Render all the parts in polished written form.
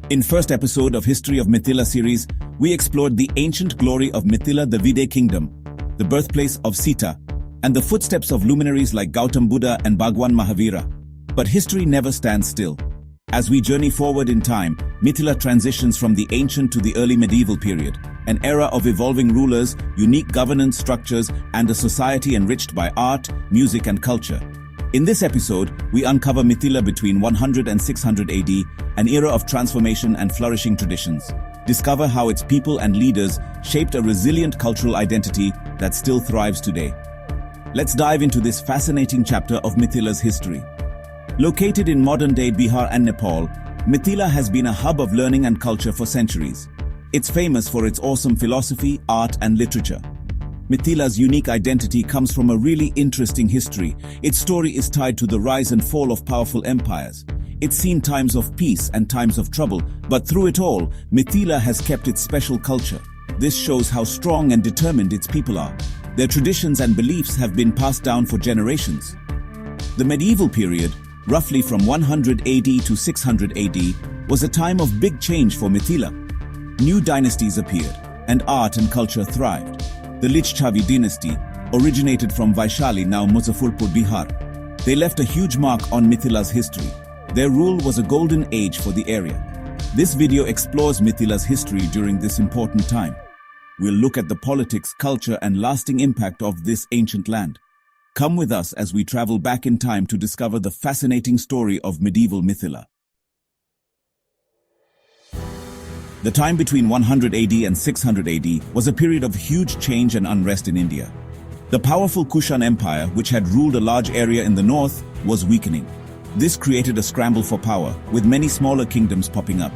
In first episode of History of Mithila series, we explored the ancient glory of Mithila, the Vide kingdom, the birthplace of Sita, and the footsteps of luminaries like Gautam Buddha and Bhagwan Mahavira. But history never stands still. As we journey forward in time, Mithila transitions from the ancient to the early medieval period, an era of evolving rulers, unique governance structures, and a society enriched by art, music, and culture. In this episode, we uncover Mithila between 100 and 600 AD, an era of transformation and flourishing traditions. Discover how its people and leaders shaped a resilient cultural identity that still thrives today. Let's dive into this fascinating chapter of Mithila's history. Located in modern-day Bihar and Nepal, Mithila has been a hub of learning and culture for centuries. It's famous for its awesome philosophy, art, and literature. Mithila's unique identity comes from a really interesting history. Its story is tied to the rise and fall of powerful empires. It's seen times of peace and times of trouble, but through it all, Mithila has kept its special culture. This shows how strong and determined its people are. Their traditions and beliefs have been passed down for generations. The medieval period, roughly from 100 AD to 600 AD, was a time of big change for Mithila. New dynasties appeared, and art and culture thrived. The Lichchavi dynasty originated from Vaishali, now Muzaffarpur, Bihar. They left a huge mark on Mithila's history. Their rule was a golden age for the area. This video explores Mithila's history during this important time. We'll look at the politics, culture, and lasting impact of this ancient land. Come with us as we travel back in time to discover the fascinating story of medieval Mithila. The time between 100 AD and 600 AD was a period of huge change and unrest in India. The powerful Kushan Empire, which had ruled a large area in the north, was weakening. This created a scramble for power, with many smaller kingdoms popping up.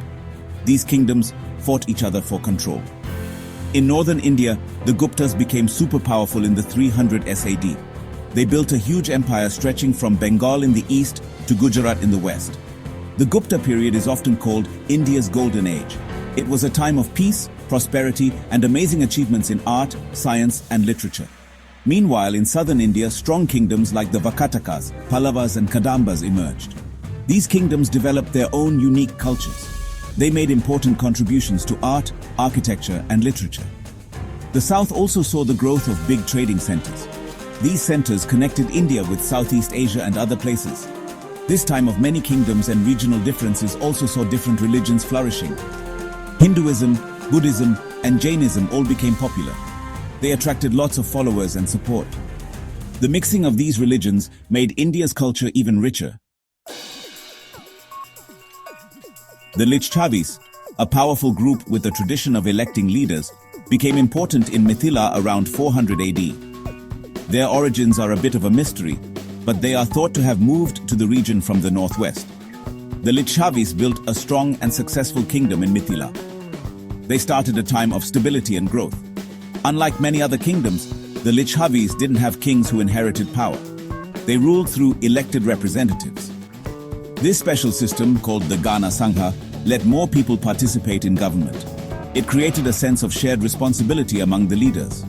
These kingdoms fought each other for control. In northern India, the Guptas became super powerful in the 300 SAD. They built a huge empire stretching from Bengal in the east to Gujarat in the west. The Gupta period is often called India's Golden Age. It was a time of peace, prosperity, and amazing achievements in art, science, and literature. Meanwhile, in southern India, strong kingdoms like the Vakatakas, Pallavas, and Kadambas emerged. These kingdoms developed their own unique cultures. They made important contributions to art, architecture, and literature. The south also saw the growth of big trading centers. These centers connected India with Southeast Asia and other places. This time of many kingdoms and regional differences also saw different religions flourishing. Hinduism, Buddhism, and Jainism all became popular. They attracted lots of followers and support. The mixing of these religions made India's culture even richer. The Lichchavis, a powerful group with a tradition of electing leaders, became important in Mithila around 400 AD. Their origins are a bit of a mystery, but they are thought to have moved to the region from the northwest. The Lichchavis built a strong and successful kingdom in Mithila. They started a time of stability and growth. Unlike many other kingdoms, the Lichchavis didn't have kings who inherited power. They ruled through elected representatives. This special system, called the Gana Sangha, let more people participate in government. It created a sense of shared responsibility among the leaders.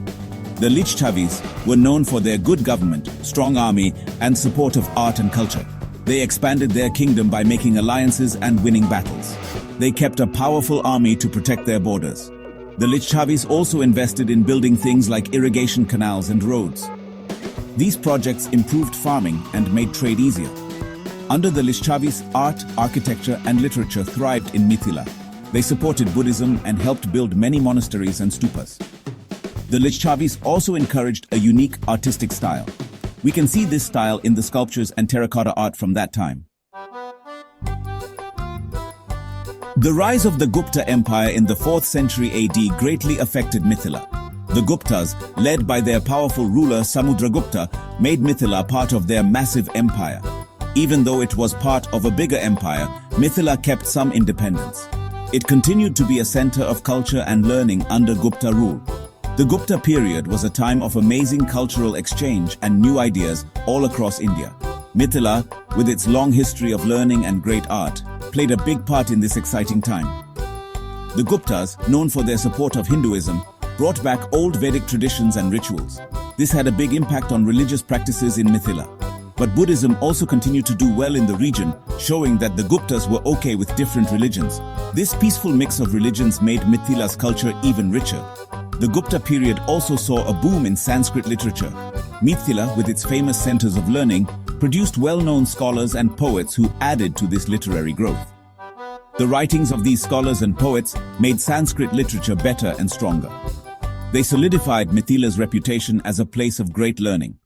The Lichchavis were known for their good government, strong army, and support of art and culture. They expanded their kingdom by making alliances and winning battles. They kept a powerful army to protect their borders. The Lichchavis also invested in building things like irrigation canals and roads. These projects improved farming and made trade easier. Under the Lichchavis, art, architecture, and literature thrived in Mithila. They supported Buddhism and helped build many monasteries and stupas. The Lichchavis also encouraged a unique artistic style. We can see this style in the sculptures and terracotta art from that time. The rise of the Gupta Empire in the 4th century AD greatly affected Mithila. The Guptas, led by their powerful ruler Samudragupta, made Mithila part of their massive empire. Even though it was part of a bigger empire, Mithila kept some independence. It continued to be a center of culture and learning under Gupta rule. The Gupta period was a time of amazing cultural exchange and new ideas all across India. Mithila, with its long history of learning and great art, played a big part in this exciting time. The Guptas, known for their support of Hinduism, brought back old Vedic traditions and rituals. This had a big impact on religious practices in Mithila. But Buddhism also continued to do well in the region, showing that the Guptas were okay with different religions. This peaceful mix of religions made Mithila's culture even richer. The Gupta period also saw a boom in Sanskrit literature. Mithila, with its famous centers of learning, produced well-known scholars and poets who added to this literary growth. The writings of these scholars and poets made Sanskrit literature better and stronger. They solidified Mithila's reputation as a place of great learning.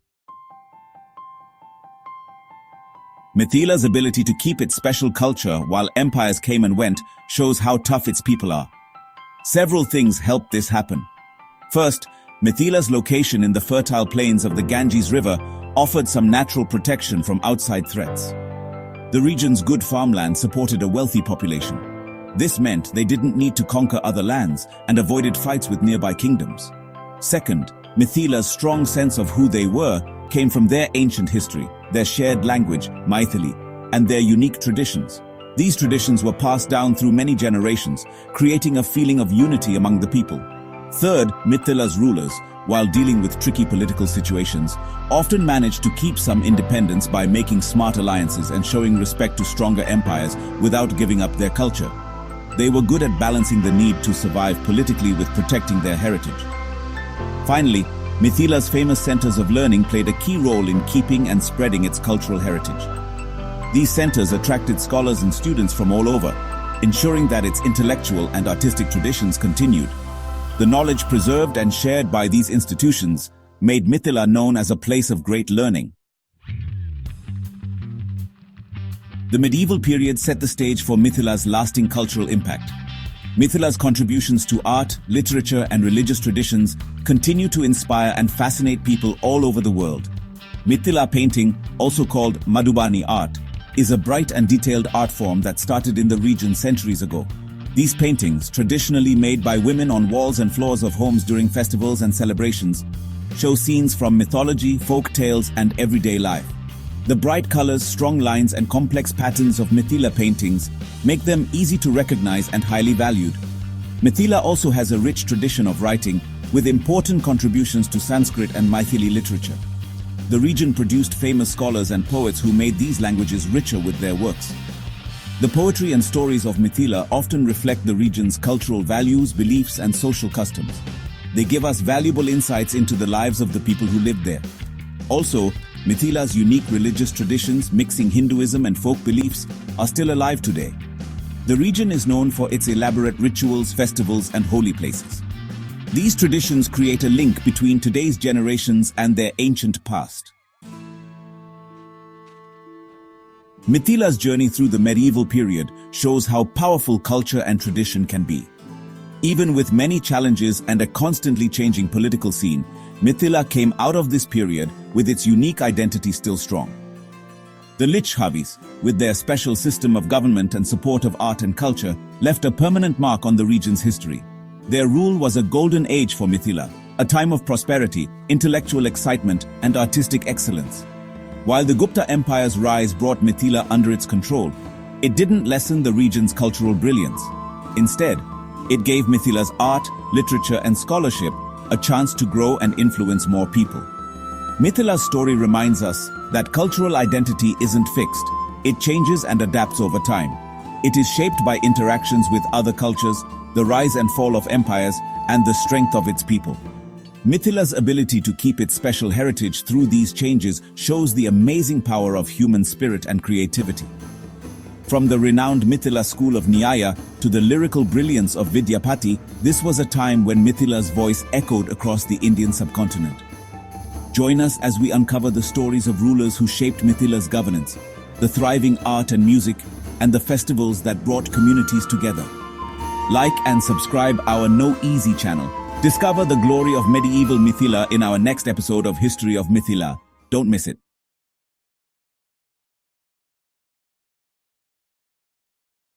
Mithila's ability to keep its special culture while empires came and went shows how tough its people are. Several things helped this happen. First, Mithila's location in the fertile plains of the Ganges River offered some natural protection from outside threats. The region's good farmland supported a wealthy population. This meant they didn't need to conquer other lands and avoided fights with nearby kingdoms. Second, Mithila's strong sense of who they were came from their ancient history, their shared language, Maithili, and their unique traditions. These traditions were passed down through many generations, creating a feeling of unity among the people. Third, Mithila's rulers, while dealing with tricky political situations, often managed to keep some independence by making smart alliances and showing respect to stronger empires without giving up their culture. They were good at balancing the need to survive politically with protecting their heritage. Finally, Mithila's famous centers of learning played a key role in keeping and spreading its cultural heritage. These centers attracted scholars and students from all over, ensuring that its intellectual and artistic traditions continued. The knowledge preserved and shared by these institutions made Mithila known as a place of great learning. The medieval period set the stage for Mithila's lasting cultural impact. Mithila's contributions to art, literature, and religious traditions continue to inspire and fascinate people all over the world. Mithila painting, also called Madhubani art, is a bright and detailed art form that started in the region centuries ago. These paintings, traditionally made by women on walls and floors of homes during festivals and celebrations, show scenes from mythology, folk tales, and everyday life. The bright colors, strong lines, and complex patterns of Mithila paintings make them easy to recognize and highly valued. Mithila also has a rich tradition of writing, with important contributions to Sanskrit and Maithili literature. The region produced famous scholars and poets who made these languages richer with their works. The poetry and stories of Mithila often reflect the region's cultural values, beliefs, and social customs. They give us valuable insights into the lives of the people who lived there. Also, Mithila's unique religious traditions, mixing Hinduism and folk beliefs, are still alive today. The region is known for its elaborate rituals, festivals, and holy places. These traditions create a link between today's generations and their ancient past. Mithila's journey through the medieval period shows how powerful culture and tradition can be. Even with many challenges and a constantly changing political scene, Mithila came out of this period with its unique identity still strong. The Lichavis, with their special system of government and support of art and culture, left a permanent mark on the region's history. Their rule was a golden age for Mithila, a time of prosperity, intellectual excitement, and artistic excellence. While the Gupta Empire's rise brought Mithila under its control, it didn't lessen the region's cultural brilliance. Instead, it gave Mithila's art, literature, and scholarship a chance to grow and influence more people. Mithila's story reminds us that cultural identity isn't fixed. It changes and adapts over time. It is shaped by interactions with other cultures, the rise and fall of empires, and the strength of its people. Mithila's ability to keep its special heritage through these changes shows the amazing power of human spirit and creativity. From the renowned Mithila school of Nyaya to the lyrical brilliance of Vidyapati, this was a time when Mithila's voice echoed across the Indian subcontinent. Join us as we uncover the stories of rulers who shaped Mithila's governance, the thriving art and music, and the festivals that brought communities together. Like and subscribe our No Easy channel. Discover the glory of medieval Mithila in our next episode of History of Mithila. Don't miss it.